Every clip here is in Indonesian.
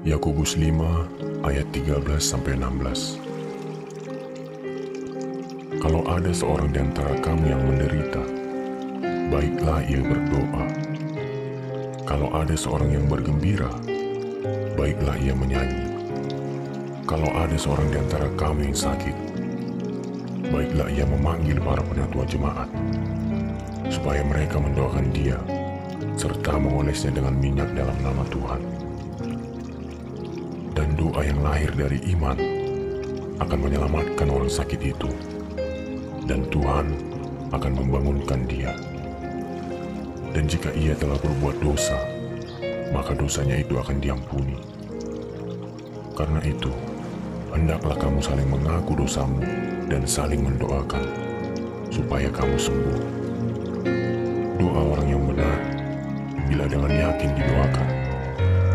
Yakobus 5 ayat 13-16. Kalau ada seorang di antara kamu yang menderita, baiklah ia berdoa. Kalau ada seorang yang bergembira, baiklah ia menyanyi. Kalau ada seorang di antara kamu yang sakit, baiklah ia memanggil para penatua jemaat, supaya mereka mendoakan dia, serta mengolesnya dengan minyak dalam nama Tuhan. Dan doa yang lahir dari iman akan menyelamatkan orang sakit itu, dan Tuhan akan membangunkan dia. Dan jika ia telah berbuat dosa, maka dosanya itu akan diampuni. Karena itu, hendaklah kamu saling mengaku dosamu dan saling mendoakan, supaya kamu sembuh. Doa orang yang benar, bila dengan yakin didoakan,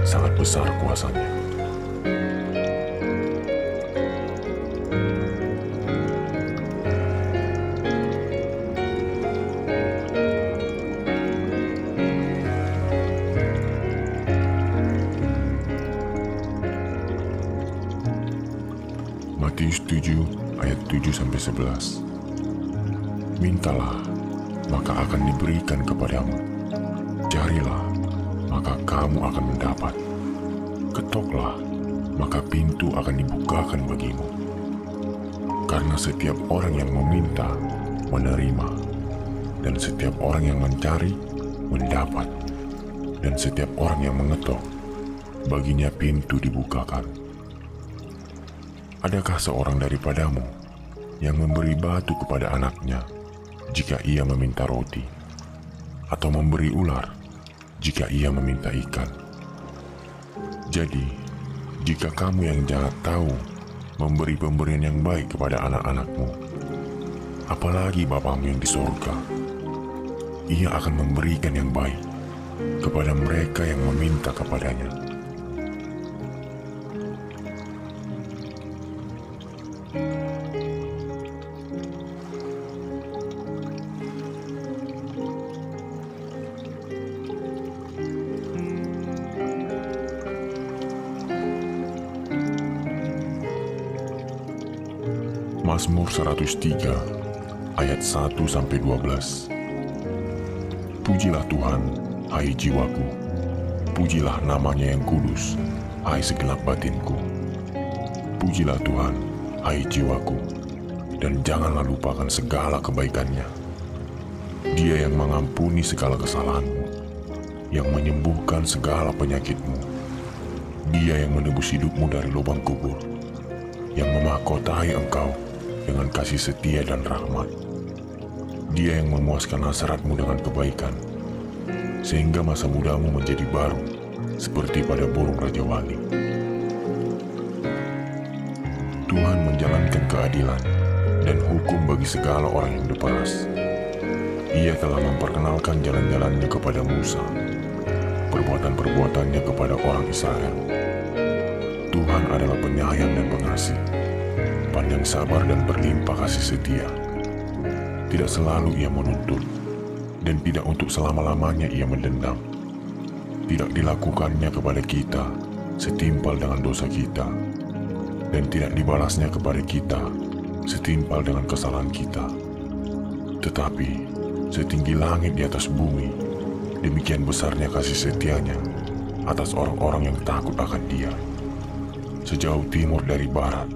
sangat besar kuasanya. Matius 7 ayat 7-11. Mintalah, maka akan diberikan kepadamu. Carilah, maka kamu akan mendapat. Ketoklah, maka pintu akan dibukakan bagimu. Karena setiap orang yang meminta, menerima. Dan setiap orang yang mencari, mendapat. Dan setiap orang yang mengetok, baginya pintu dibukakan. Adakah seorang daripadamu yang memberi batu kepada anaknya jika ia meminta roti, atau memberi ular jika ia meminta ikan? Jadi, jika kamu yang jahat tahu memberi pemberian yang baik kepada anak-anakmu, apalagi Bapamu yang di surga, ia akan memberikan yang baik kepada mereka yang meminta kepadanya. Mazmur 103 ayat 1-12. Pujilah Tuhan, hai jiwaku. Pujilah namanya yang kudus, hai segenap batinku. Pujilah Tuhan, hai jiwaku, dan janganlah lupakan segala kebaikannya. Dia yang mengampuni segala kesalahanmu, yang menyembuhkan segala penyakitmu. Dia yang menebus hidupmu dari lubang kubur, yang memahkotai engkau dengan kasih setia dan rahmat. Dia yang memuaskan hasratmu dengan kebaikan, sehingga masa mudamu menjadi baru, seperti pada burung Raja Wali. Tuhan menjalankan keadilan dan hukum bagi segala orang yang berperas. Ia telah memperkenalkan jalan-jalannya kepada Musa, perbuatan-perbuatannya kepada orang Israel. Tuhan adalah penyayang dan pengasih, pandang sabar dan berlimpah kasih setia. Tidak selalu ia menuntut, dan tidak untuk selama-lamanya ia mendendam. Tidak dilakukannya kepada kita setimpal dengan dosa kita, dan tidak dibalasnya kepada kita setimpal dengan kesalahan kita. Tetapi setinggi langit di atas bumi, demikian besarnya kasih setianya atas orang-orang yang takut akan Dia. Sejauh timur dari barat,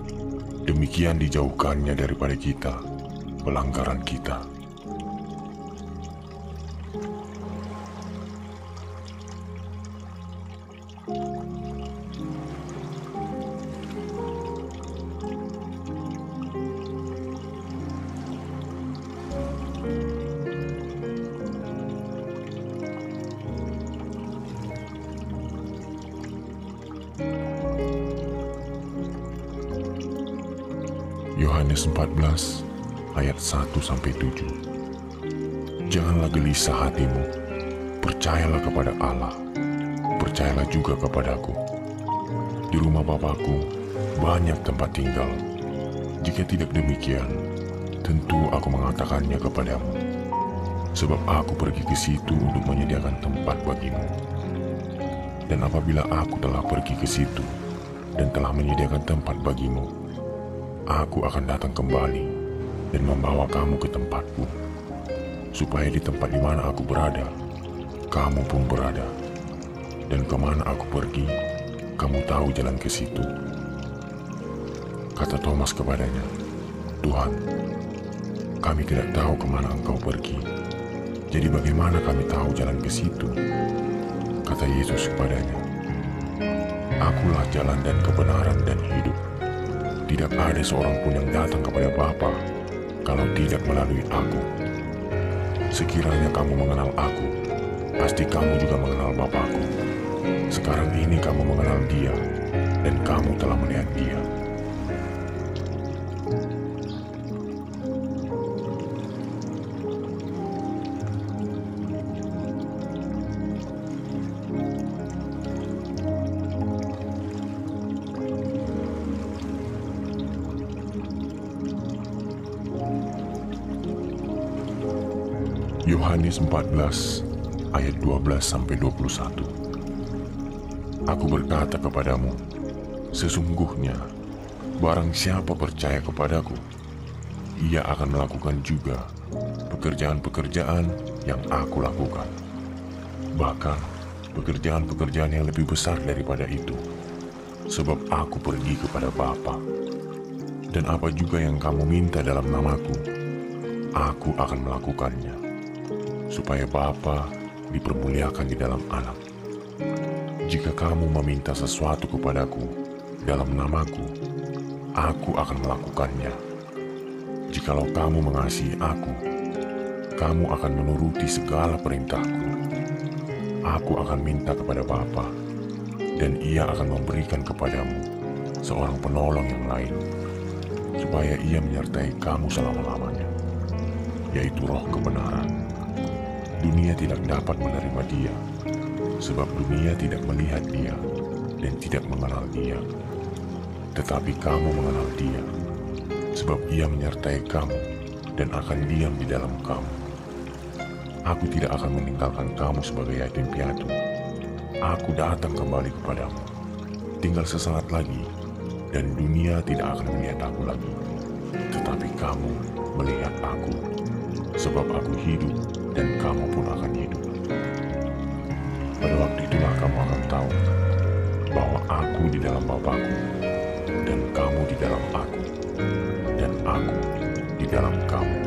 demikian dijauhkannya daripada kita pelanggaran kita. Yohanes 14 ayat 1-7. Janganlah gelisah hatimu, percayalah kepada Allah, percayalah juga kepadaku. Di rumah Bapakku banyak tempat tinggal. Jika tidak demikian, tentu aku mengatakannya kepadamu, sebab aku pergi ke situ untuk menyediakan tempat bagimu. Dan apabila aku telah pergi ke situ dan telah menyediakan tempat bagimu, aku akan datang kembali dan membawa kamu ke tempatku, supaya di tempat di mana aku berada, kamu pun berada. Dan kemana aku pergi, kamu tahu jalan ke situ. Kata Thomas kepadanya, Tuhan, kami tidak tahu kemana engkau pergi. Jadi bagaimana kami tahu jalan ke situ? Kata Yesus kepadanya, Akulah jalan dan kebenaran dan hidup. Tidak ada seorang pun yang datang kepada Bapa kalau tidak melalui aku. Sekiranya kamu mengenal aku, pasti kamu juga mengenal Bapakku. Sekarang ini kamu mengenal Dia, dan kamu telah melihat Dia. Yohanes 14 ayat 12-21. Aku berkata kepadamu, sesungguhnya barang siapa percaya kepadaku, ia akan melakukan juga pekerjaan-pekerjaan yang aku lakukan. Bahkan pekerjaan-pekerjaan yang lebih besar daripada itu, sebab aku pergi kepada Bapa. Dan apa juga yang kamu minta dalam namaku, aku akan melakukannya, supaya Bapa dipermuliakan di dalam Anak. Jika kamu meminta sesuatu kepadaku dalam namaku, aku akan melakukannya. Jikalau kamu mengasihi aku, kamu akan menuruti segala perintahku. Aku akan minta kepada Bapa, dan Ia akan memberikan kepadamu seorang penolong yang lain, supaya Ia menyertai kamu selama-lamanya, yaitu Roh kebenaran. Dunia tidak dapat menerima Dia, sebab dunia tidak melihat Dia dan tidak mengenal Dia. Tetapi kamu mengenal Dia, sebab Ia menyertai kamu dan akan diam di dalam kamu. Aku tidak akan meninggalkan kamu sebagai yatim piatu. Aku datang kembali kepadamu. Tinggal sesaat lagi, dan dunia tidak akan melihat aku lagi. Tetapi kamu melihat aku, sebab aku hidup dan kamu pun akan hidup. Pada waktu itulah kamu akan tahu bahwa aku di dalam Bapakku, dan kamu di dalam aku, dan aku di dalam kamu.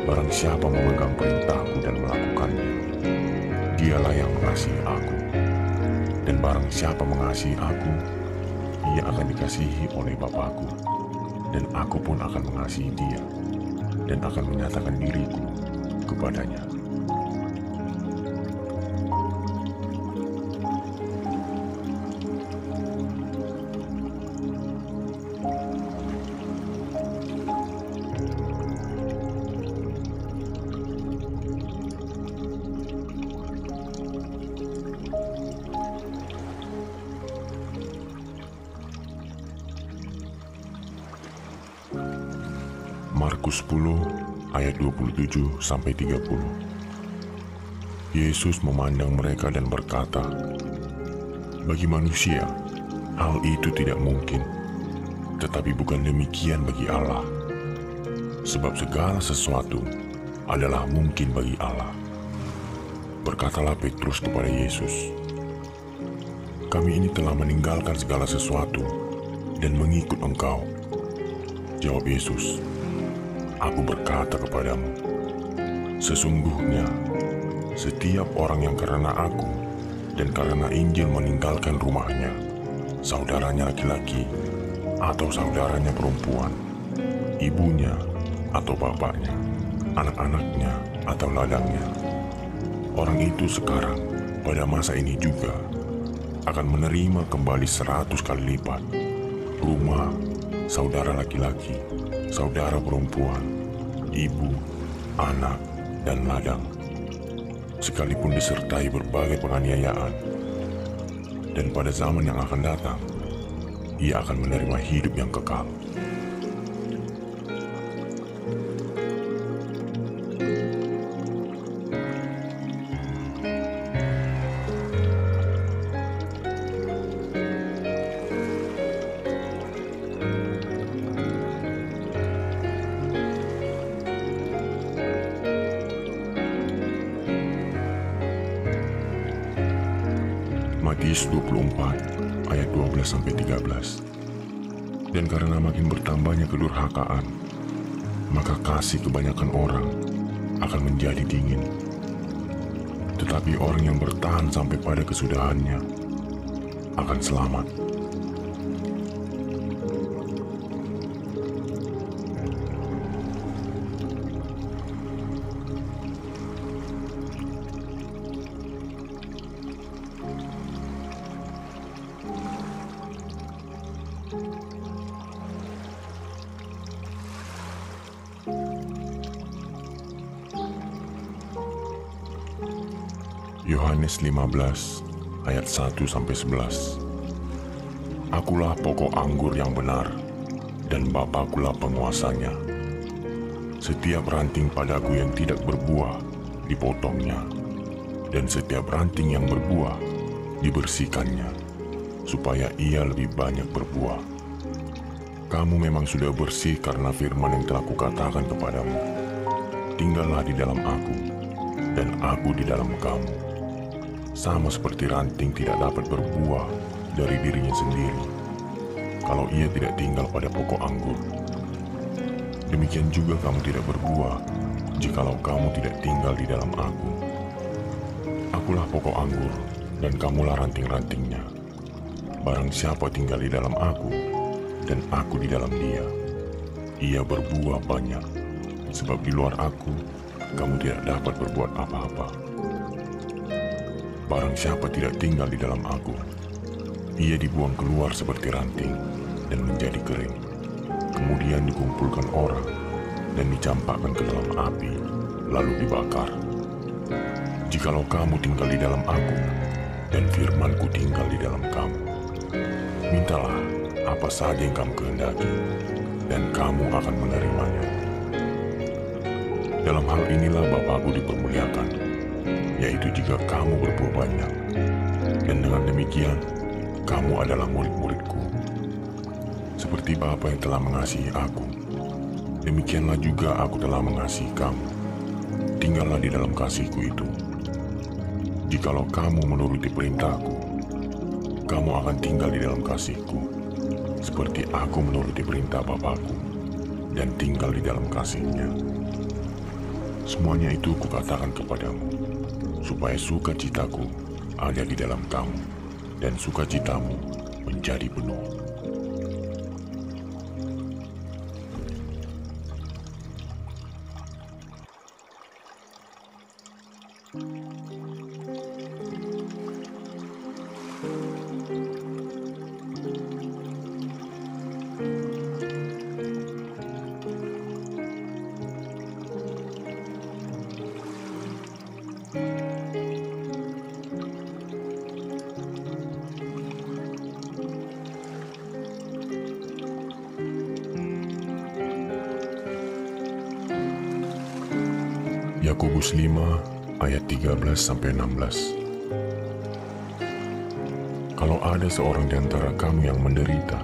Barang siapa memegang perintahku dan melakukannya, dialah yang mengasihi aku. Dan barang siapa mengasihi aku, ia akan dikasihi oleh Bapakku, dan aku pun akan mengasihi dia, dan akan menyatakan diriku kepadanya. Markus 10 ayat 27-30. Yesus memandang mereka dan berkata, bagi manusia, hal itu tidak mungkin, tetapi bukan demikian bagi Allah. Sebab segala sesuatu adalah mungkin bagi Allah. Berkatalah Petrus kepada Yesus, kami ini telah meninggalkan segala sesuatu dan mengikut Engkau. Jawab Yesus, aku berkata kepadamu, sesungguhnya setiap orang yang karena aku dan karena Injil meninggalkan rumahnya, saudaranya laki-laki atau saudaranya perempuan, ibunya atau bapaknya, anak-anaknya atau ladangnya, orang itu sekarang pada masa ini juga akan menerima kembali 100 kali lipat rumah, saudara laki-laki, saudara perempuan, ibu, anak, dan ladang, sekalipun disertai berbagai penganiayaan. Dan pada zaman yang akan datang, ia akan menerima hidup yang kekal. Matius 24 ayat 12-13. Dan karena makin bertambahnya kedurhakaan, maka kasih kebanyakan orang akan menjadi dingin. Tetapi orang yang bertahan sampai pada kesudahannya akan selamat. Yohanes 15 ayat 1-11. Akulah pokok anggur yang benar, dan Bapakulah penguasanya. Setiap ranting padaku yang tidak berbuah, dipotongnya, dan setiap ranting yang berbuah, dibersihkannya, supaya ia lebih banyak berbuah. Kamu memang sudah bersih karena firman yang telah kukatakan kepadamu. Tinggallah di dalam aku, dan aku di dalam kamu. Sama seperti ranting tidak dapat berbuah dari dirinya sendiri kalau ia tidak tinggal pada pokok anggur. Demikian juga kamu tidak berbuah jikalau kamu tidak tinggal di dalam aku. Akulah pokok anggur dan kamulah ranting-rantingnya. Barang siapa tinggal di dalam aku dan aku di dalam dia, ia berbuah banyak, sebab di luar aku kamu tidak dapat berbuat apa-apa. Barang siapa tidak tinggal di dalam aku, ia dibuang keluar seperti ranting dan menjadi kering. Kemudian dikumpulkan orang dan dicampakkan ke dalam api, lalu dibakar. Jikalau kamu tinggal di dalam aku, dan firman-Ku tinggal di dalam kamu, mintalah apa saja yang kamu kehendaki, dan kamu akan menerimanya. Dalam hal inilah Bapa-Ku dipermuliakan, yaitu jika kamu berbuah banyak, dan dengan demikian kamu adalah murid-murid-Ku. Seperti Bapa yang telah mengasihi aku, demikianlah juga aku telah mengasihi kamu. Tinggallah di dalam kasih-Ku itu. Jikalau kamu menuruti perintah-Ku, kamu akan tinggal di dalam kasih-Ku, seperti aku menuruti perintah Bapa-Ku dan tinggal di dalam kasih-Nya. Semuanya itu kukatakan kepadamu, supaya sukacitaku ada di dalam kamu, dan sukacitamu menjadi penuh. Yakobus 5 ayat 13-16. Kalau ada seorang di antara kamu yang menderita,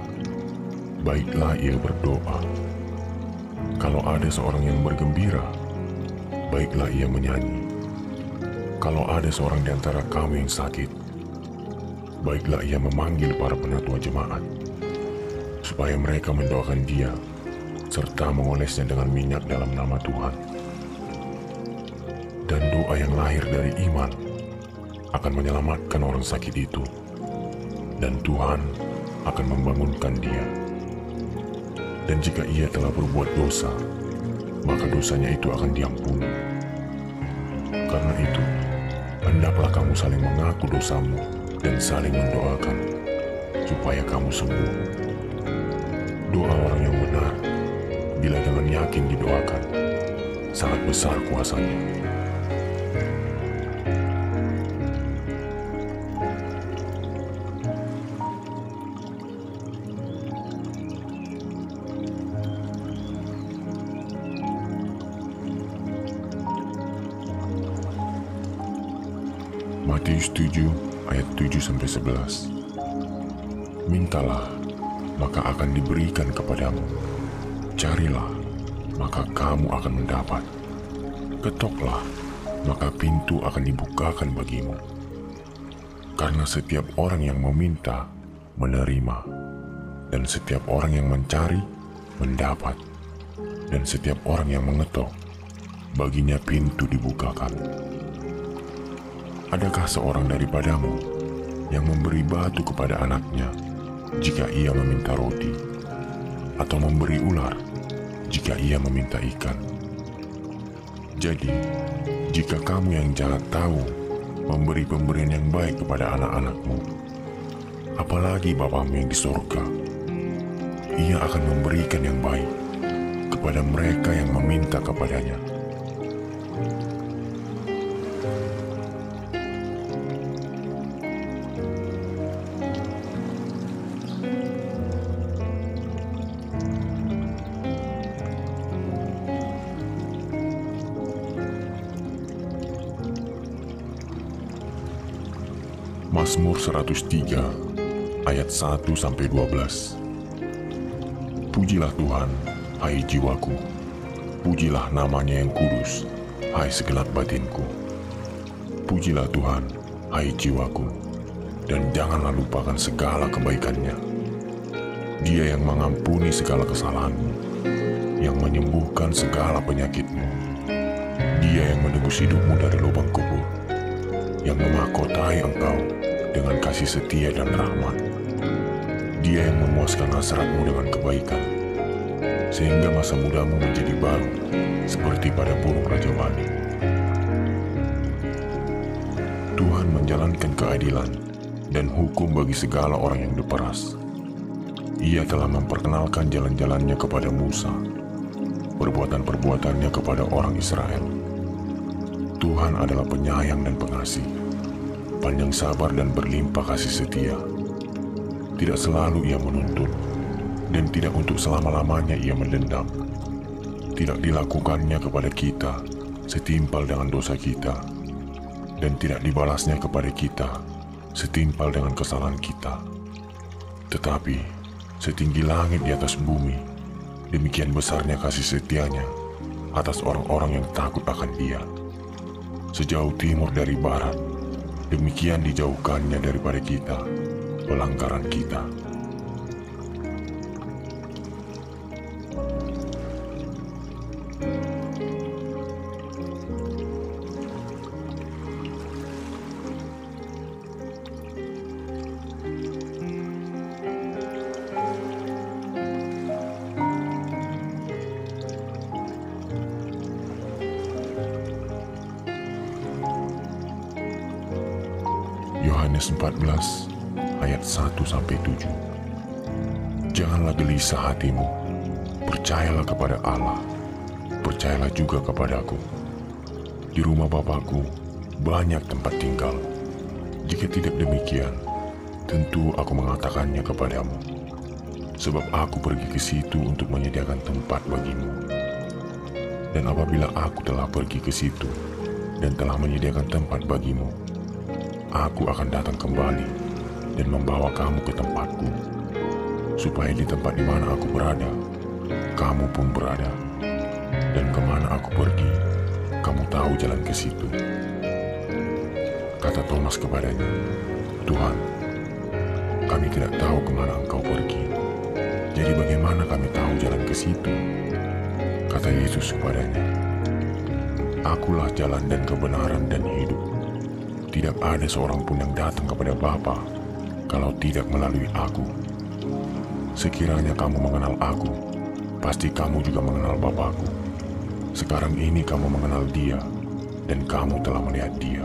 baiklah ia berdoa. Kalau ada seorang yang bergembira, baiklah ia menyanyi. Kalau ada seorang di antara kamu yang sakit, baiklah ia memanggil para penatua jemaat, supaya mereka mendoakan dia, serta mengolesnya dengan minyak dalam nama Tuhan. Dan doa yang lahir dari iman akan menyelamatkan orang sakit itu, dan Tuhan akan membangunkan dia. Dan jika ia telah berbuat dosa, maka dosanya itu akan diampuni. Karena itu, hendaklah kamu saling mengaku dosamu dan saling mendoakan, supaya kamu sembuh. Doa orang yang benar, bila dengan yakin didoakan, sangat besar kuasanya. Matius 7 ayat 7-11. Mintalah, maka akan diberikan kepadamu. Carilah, maka kamu akan mendapat. Ketoklah, maka pintu akan dibukakan bagimu. Karena setiap orang yang meminta, menerima, dan setiap orang yang mencari, mendapat, dan setiap orang yang mengetok, baginya pintu dibukakan. Adakah seorang daripadamu yang memberi batu kepada anaknya jika ia meminta roti, atau memberi ular jika ia meminta ikan? Jadi, jika kamu yang jahat tahu memberi pemberian yang baik kepada anak-anakmu, apalagi Bapamu yang di sorga, Ia akan memberikan yang baik kepada mereka yang meminta kepadanya. Mazmur 103 ayat 1-12. Pujilah Tuhan, hai jiwaku. Pujilah namanya yang kudus, hai segenap batinku. Pujilah Tuhan, hai jiwaku, dan janganlah lupakan segala kebaikannya. Dia yang mengampuni segala kesalahanmu, yang menyembuhkan segala penyakitmu. Dia yang menebus hidupmu dari lubang kubur, yang memahkotai engkau dengan kasih setia dan rahmat. Dia yang memuaskan hasratmu dengan kebaikan, sehingga masa mudamu menjadi baru seperti pada burung Raja Wali. Tuhan menjalankan keadilan dan hukum bagi segala orang yang diperas. Ia telah memperkenalkan jalan-jalannya kepada Musa, perbuatan-perbuatannya kepada orang Israel. Tuhan adalah penyayang dan pengasih, panjang sabar dan berlimpah kasih setia. Tidak selalu Ia menuntut, dan tidak untuk selama-lamanya Ia mendendam. Tidak dilakukannya kepada kita setimpal dengan dosa kita, dan tidak dibalasnya kepada kita setimpal dengan kesalahan kita. Tetapi setinggi langit di atas bumi, demikian besarnya kasih setianya atas orang-orang yang takut akan Dia. Sejauh timur dari barat, demikian dijauhkannya daripada kita pelanggaran kita. Yohanes 14 ayat 1-7. Janganlah gelisah hatimu, percayalah kepada Allah, percayalah juga kepadaku. Di rumah Bapakku banyak tempat tinggal. Jika tidak demikian, tentu aku mengatakannya kepadamu, sebab aku pergi ke situ untuk menyediakan tempat bagimu. Dan apabila aku telah pergi ke situ dan telah menyediakan tempat bagimu, aku akan datang kembali dan membawa kamu ke tempatku, supaya di tempat di mana aku berada, kamu pun berada. Dan kemana aku pergi, kamu tahu jalan ke situ. Kata Thomas kepadanya, Tuhan, kami tidak tahu kemana Engkau pergi. Jadi bagaimana kami tahu jalan ke situ? Kata Yesus kepadanya, Akulah jalan dan kebenaran dan hidup. Tidak ada seorang pun yang datang kepada Bapa kalau tidak melalui aku. Sekiranya kamu mengenal aku, pasti kamu juga mengenal Bapakku. Sekarang ini kamu mengenal Dia, dan kamu telah melihat Dia.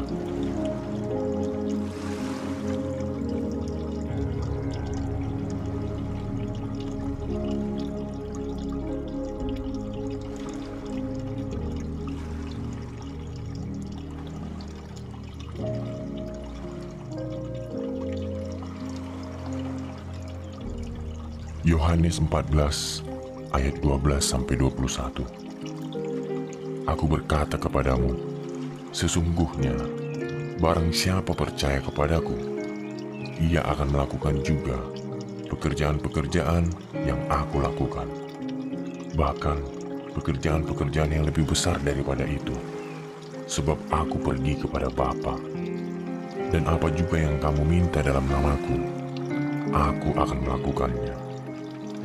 Yohanes 14 ayat 12-21. Aku berkata kepadamu, sesungguhnya barang siapa percaya kepadaku, ia akan melakukan juga pekerjaan-pekerjaan yang aku lakukan. Bahkan pekerjaan-pekerjaan yang lebih besar daripada itu, sebab aku pergi kepada Bapa. Dan apa juga yang kamu minta dalam namaku, aku akan melakukannya,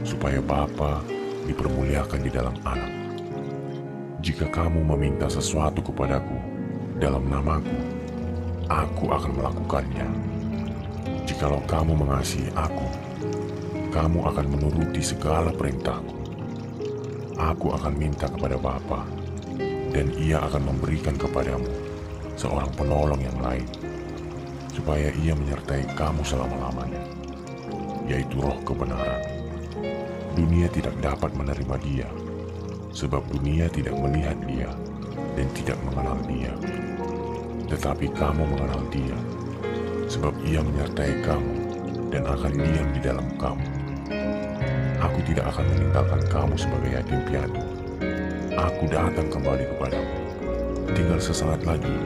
supaya Bapa dipermuliakan di dalam Anak. Jika kamu meminta sesuatu kepadaku dalam namaku, aku akan melakukannya. Jikalau kamu mengasihi aku, kamu akan menuruti segala perintahku. Aku akan minta kepada Bapa, dan Ia akan memberikan kepadamu seorang penolong yang lain, supaya Ia menyertai kamu selama-lamanya, yaitu Roh kebenaran. Dunia tidak dapat menerima Dia, sebab dunia tidak melihat Dia dan tidak mengenal Dia. Tetapi kamu mengenal Dia, sebab Ia menyertai kamu dan akan diam di dalam kamu. Aku tidak akan meninggalkan kamu sebagai yatim piatu. Aku datang kembali kepadamu. Tinggal sesaat lagi,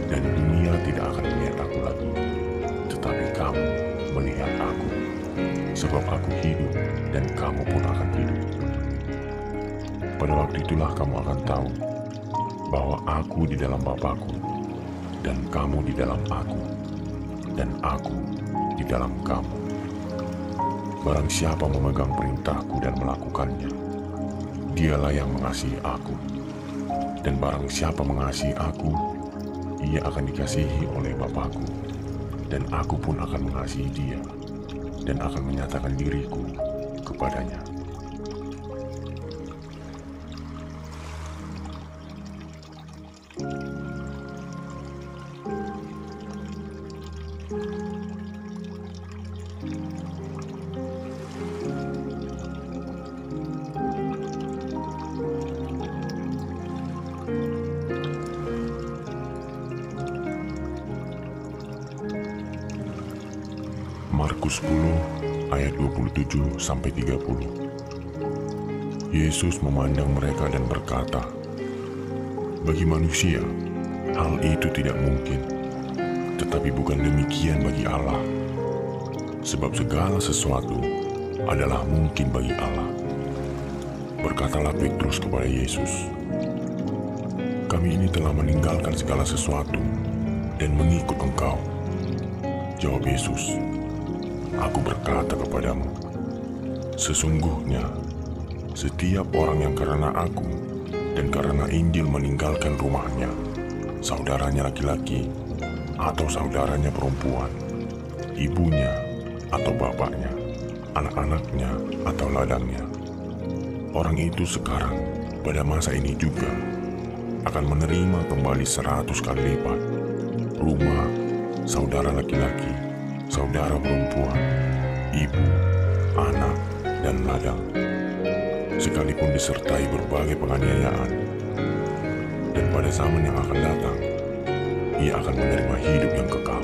dan dunia tidak akan melihat aku lagi. Tetapi kamu melihat aku, sebab aku hidup dan kamu pun akan hidup. Pada waktu itulah kamu akan tahu bahwa aku di dalam Bapa-Ku, dan kamu di dalam aku, dan aku di dalam kamu. Barang siapa memegang perintahku dan melakukannya, dialah yang mengasihi aku. Dan barang siapa mengasihi aku, ia akan dikasihi oleh Bapa-Ku, dan aku pun akan mengasihi dia, dan akan menyatakan diriku kepadanya. Markus 10 ayat 27-30. Yesus memandang mereka dan berkata, "Bagi manusia, hal itu tidak mungkin, tetapi bukan demikian bagi Allah. Sebab segala sesuatu adalah mungkin bagi Allah." Berkatalah Petrus kepada Yesus, "Kami ini telah meninggalkan segala sesuatu dan mengikut Engkau." Jawab Yesus, "Aku berkata kepadamu, sesungguhnya setiap orang yang karena aku dan karena Injil meninggalkan rumahnya, saudaranya laki-laki atau saudaranya perempuan, ibunya atau bapaknya, anak-anaknya atau ladangnya, orang itu sekarang pada masa ini juga akan menerima kembali 100 kali lipat rumah, saudara laki-laki, saudara perempuan, ibu, anak, dan ladang, sekalipun disertai berbagai penganiayaan. Dan pada zaman yang akan datang, ia akan menerima hidup yang kekal."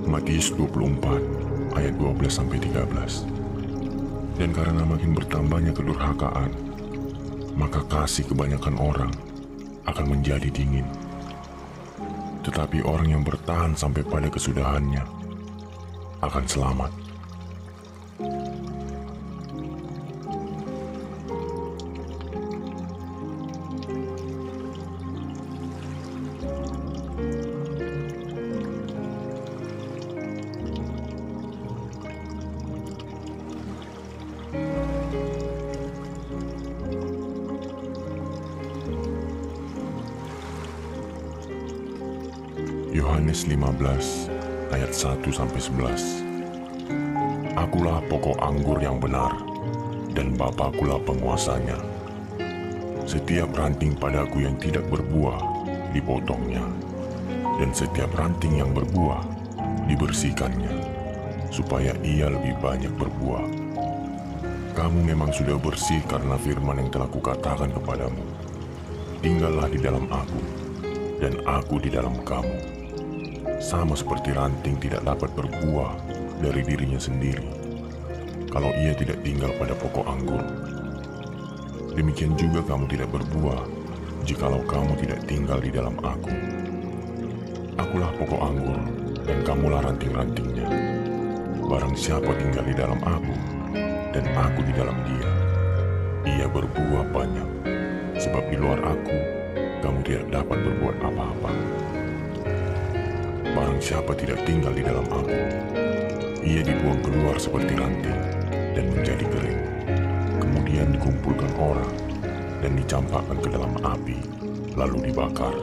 Matius 24 ayat 12-13. Dan karena makin bertambahnya kedurhakaan, maka kasih kebanyakan orang akan menjadi dingin. Tetapi orang yang bertahan sampai pada kesudahannya akan selamat. Yohanes 15 ayat 1-11. Akulah pokok anggur yang benar, dan Bapa-Kulah penguasanya. Setiap ranting padaku yang tidak berbuah, dipotongnya, dan setiap ranting yang berbuah, dibersihkannya, supaya ia lebih banyak berbuah. Kamu memang sudah bersih karena firman yang telah kukatakan kepadamu. Tinggallah di dalam aku, dan aku di dalam kamu. Sama seperti ranting tidak dapat berbuah dari dirinya sendiri, kalau ia tidak tinggal pada pokok anggur. Demikian juga kamu tidak berbuah jikalau kamu tidak tinggal di dalam Aku. Akulah pokok anggur dan kamulah ranting-rantingnya. Barang siapa tinggal di dalam Aku dan Aku di dalam dia, ia berbuah banyak, sebab di luar Aku kamu tidak dapat berbuat apa-apa. Barang siapa tidak tinggal di dalam Aku, ia dibuang keluar seperti ranting dan menjadi kering. Kemudian dikumpulkan orang dan dicampakkan ke dalam api, lalu dibakar.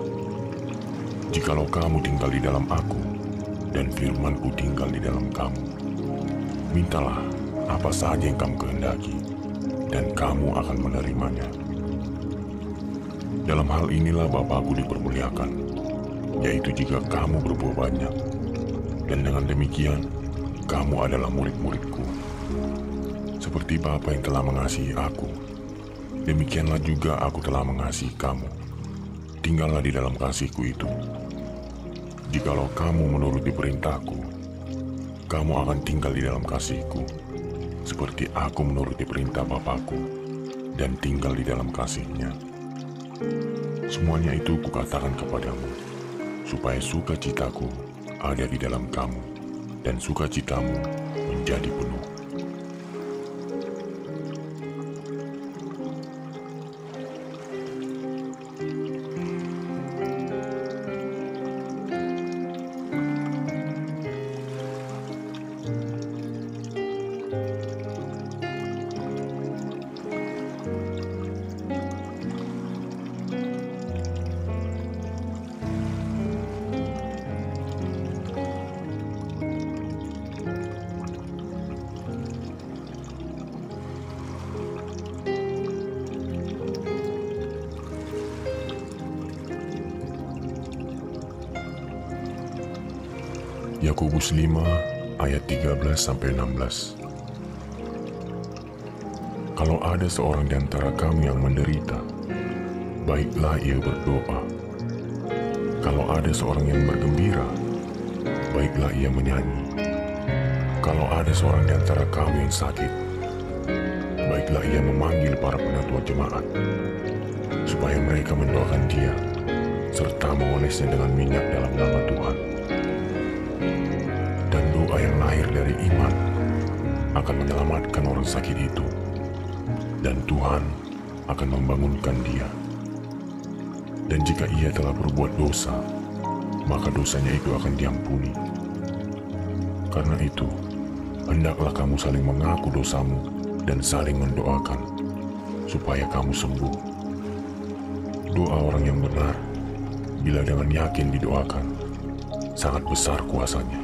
Jikalau kamu tinggal di dalam Aku, dan firman-Ku tinggal di dalam kamu, mintalah apa saja yang kamu kehendaki, dan kamu akan menerimanya. Dalam hal inilah Bapa-Ku dipermuliakan, yaitu jika kamu berbuah banyak, dan dengan demikian kamu adalah murid-murid-Ku. Seperti Bapa yang telah mengasihi Aku, demikianlah juga Aku telah mengasihi kamu. Tinggallah di dalam kasih-Ku itu. Jikalau kamu menuruti perintah-Ku, kamu akan tinggal di dalam kasih-Ku, seperti Aku menuruti perintah Bapa-Ku dan tinggal di dalam kasih-Nya. Semuanya itu Kukatakan kepadamu, supaya sukacita-Ku ada di dalam kamu, dan sukacitamu menjadi penuh. Yakobus 5 ayat 13-16. Kalau ada seorang di antara kamu yang menderita, baiklah ia berdoa. Kalau ada seorang yang bergembira, baiklah ia menyanyi. Kalau ada seorang di antara kamu yang sakit, baiklah ia memanggil para penatua jemaat, supaya mereka mendoakan dia, serta mengolesnya dengan minyak dalam nama Tuhan. Dan doa yang lahir dari iman akan menyelamatkan orang sakit itu, dan Tuhan akan membangunkan dia. Dan jika ia telah berbuat dosa, maka dosanya itu akan diampuni. Karena itu, hendaklah kamu saling mengaku dosamu dan saling mendoakan, supaya kamu sembuh. Doa orang yang benar, bila dengan yakin didoakan, sangat besar kuasanya.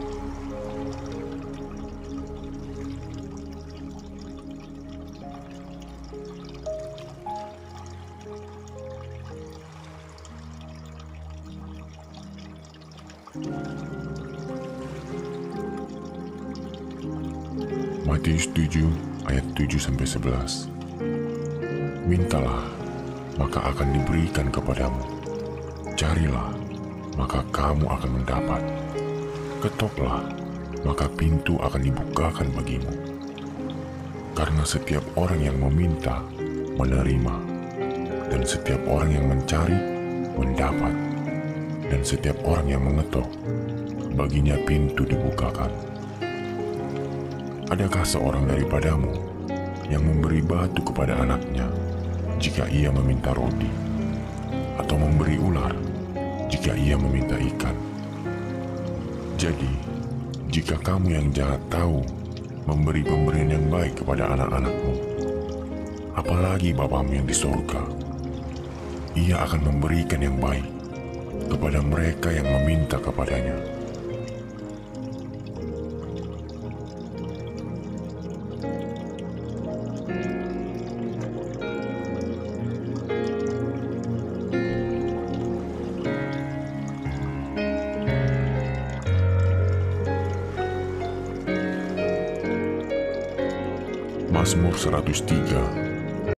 Matius 7 ayat 7-11. Mintalah, maka akan diberikan kepadamu. Carilah, maka kamu akan mendapat. Ketoklah, maka pintu akan dibukakan bagimu. Karena setiap orang yang meminta, menerima, dan setiap orang yang mencari, mendapat, dan setiap orang yang mengetok, baginya pintu dibukakan. Adakah seorang daripadamu yang memberi batu kepada anaknya jika ia meminta roti, atau memberi ular jika ia meminta ikan? Jadi, jika kamu yang jahat tahu memberi pemberian yang baik kepada anak-anakmu, apalagi Bapamu yang di surga, ia akan memberikan yang baik kepada mereka yang meminta kepadanya. Mazmur 103